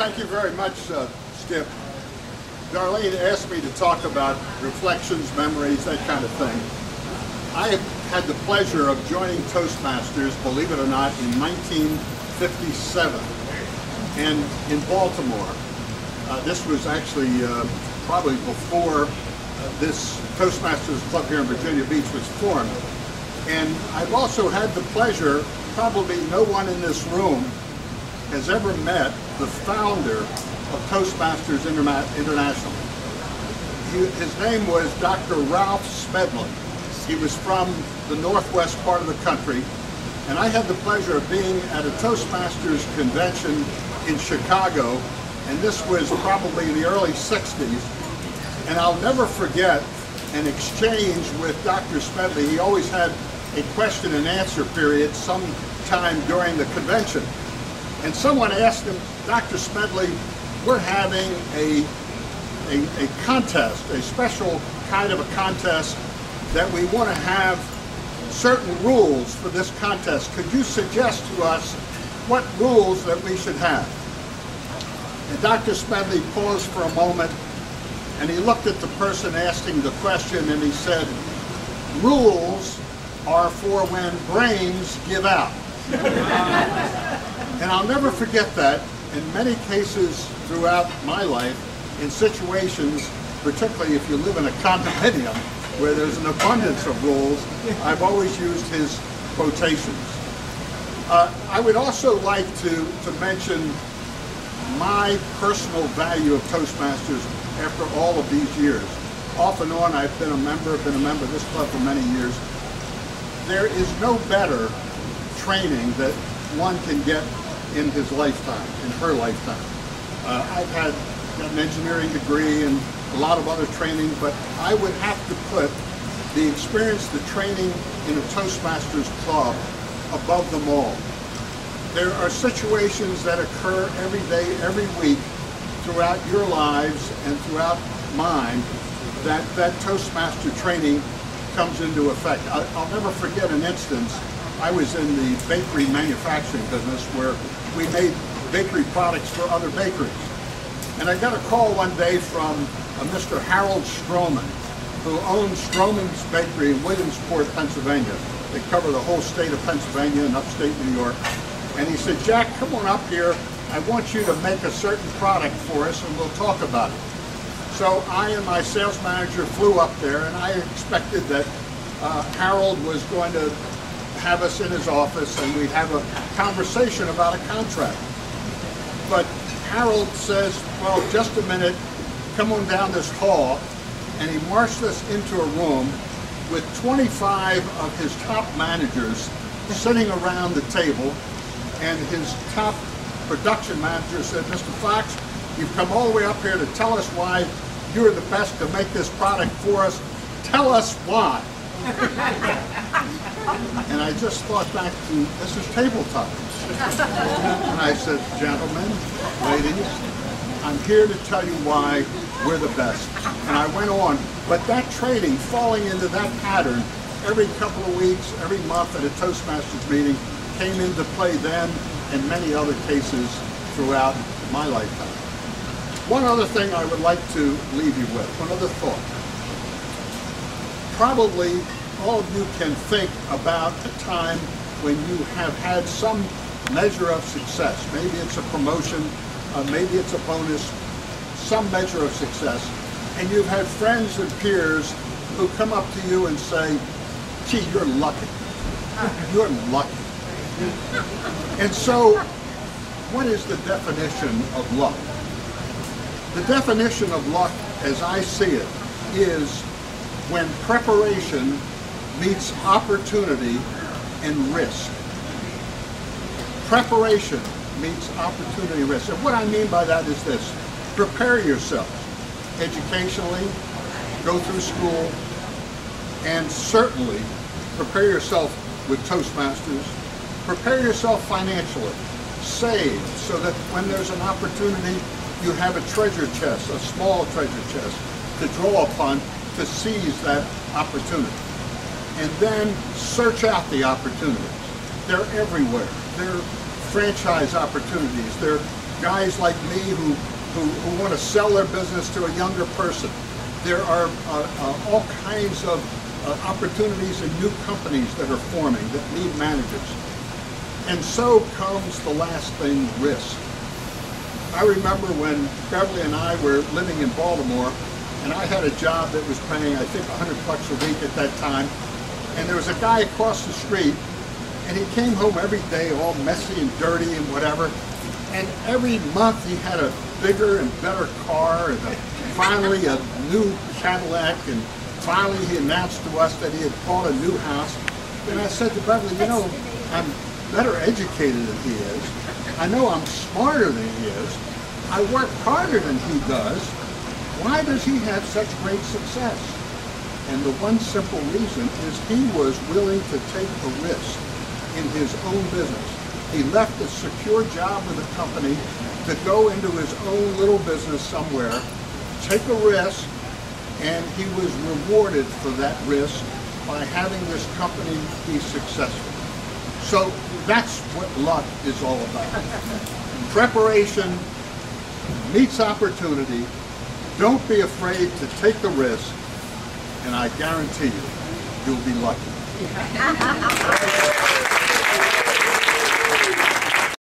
Thank you very much, Skip. Darlene asked me to talk about reflections, memories, that kind of thing. I had the pleasure of joining Toastmasters, believe it or not, in 1957 and in Baltimore. This was actually probably before this Toastmasters Club here in Virginia Beach was formed. And I've also had the pleasure, probably no one in this room has ever met the founder of Toastmasters International. His name was Dr. Ralph Smedley. He was from the northwest part of the country, and I had the pleasure of being at a Toastmasters convention in Chicago, and this was probably in the early 60s. And I'll never forget an exchange with Dr. Smedley. He always had a question and answer period sometime during the convention. And someone asked him, Dr. Smedley, we're having a contest, a special kind of a contest that we want to have certain rules for this contest. Could you suggest to us what rules that we should have? And Dr. Smedley paused for a moment and he looked at the person asking the question and he said, rules are for when brains give out. And I'll never forget that. In many cases throughout my life, in situations, particularly if you live in a condominium where there's an abundance of rules, I've always used his quotations. I would also like to mention my personal value of Toastmasters after all of these years. Off and on, I've been a member of this club for many years. There is no better training that one can get in his lifetime, in her lifetime. I've got an engineering degree and a lot of other training, but I would have to put the experience, the training in a Toastmasters club above them all. There are situations that occur every day, every week, throughout your lives and throughout mine, that Toastmaster training comes into effect. I'll never forget an instance. I was in the bakery manufacturing business where we made bakery products for other bakeries. And I got a call one day from a Mr. Harold Stroman, who owns Stroman's Bakery in Williamsport, Pennsylvania. They cover the whole state of Pennsylvania and upstate New York. And he said, Jack, come on up here. I want you to make a certain product for us and we'll talk about it. So I and my sales manager flew up there and I expected that Harold was going to have us in his office and we'd have a conversation about a contract. But Harold says, well, just a minute, come on down this hall, and he marched us into a room with 25 of his top managers sitting around the table, and his top production manager said, Mr. Fox, you've come all the way up here to tell us why you're the best to make this product for us. Tell us why. And I just thought back to, this is table topics. And I said, gentlemen, ladies, I'm here to tell you why we're the best. And I went on, but that training, falling into that pattern, every couple of weeks, every month at a Toastmasters meeting, came into play then and many other cases throughout my lifetime. One other thing I would like to leave you with, one other thought. Probably all of you can think about a time when you have had some measure of success. Maybe it's a promotion, maybe it's a bonus, some measure of success, and you've had friends and peers who come up to you and say, gee, you're lucky. You're lucky. And so, what is the definition of luck? The definition of luck, as I see it, is when preparation meets opportunity and risk. Preparation meets opportunity and risk. And what I mean by that is this. Prepare yourself educationally, go through school, and certainly prepare yourself with Toastmasters. Prepare yourself financially. Save so that when there's an opportunity, you have a treasure chest, a small treasure chest, to draw upon to seize that opportunity. And then search out the opportunities. They're everywhere. They're franchise opportunities. They're guys like me who want to sell their business to a younger person. There are all kinds of opportunities in new companies that are forming that need managers. And so comes the last thing, risk. I remember when Beverly and I were living in Baltimore, and I had a job that was paying, I think, $100 a week at that time. And there was a guy across the street, and he came home every day all messy and dirty and whatever. And every month he had a bigger and better car, and finally a new Cadillac, and finally he announced to us that he had bought a new house. And I said to Beverly, you know, I'm better educated than he is. I know I'm smarter than he is. I work harder than he does. Why does he have such great success? And the one simple reason is he was willing to take a risk in his own business. He left a secure job with a company to go into his own little business somewhere, take a risk, and he was rewarded for that risk by having this company be successful. So that's what luck is all about. Preparation meets opportunity. Don't be afraid to take the risk, and I guarantee you, you'll be lucky.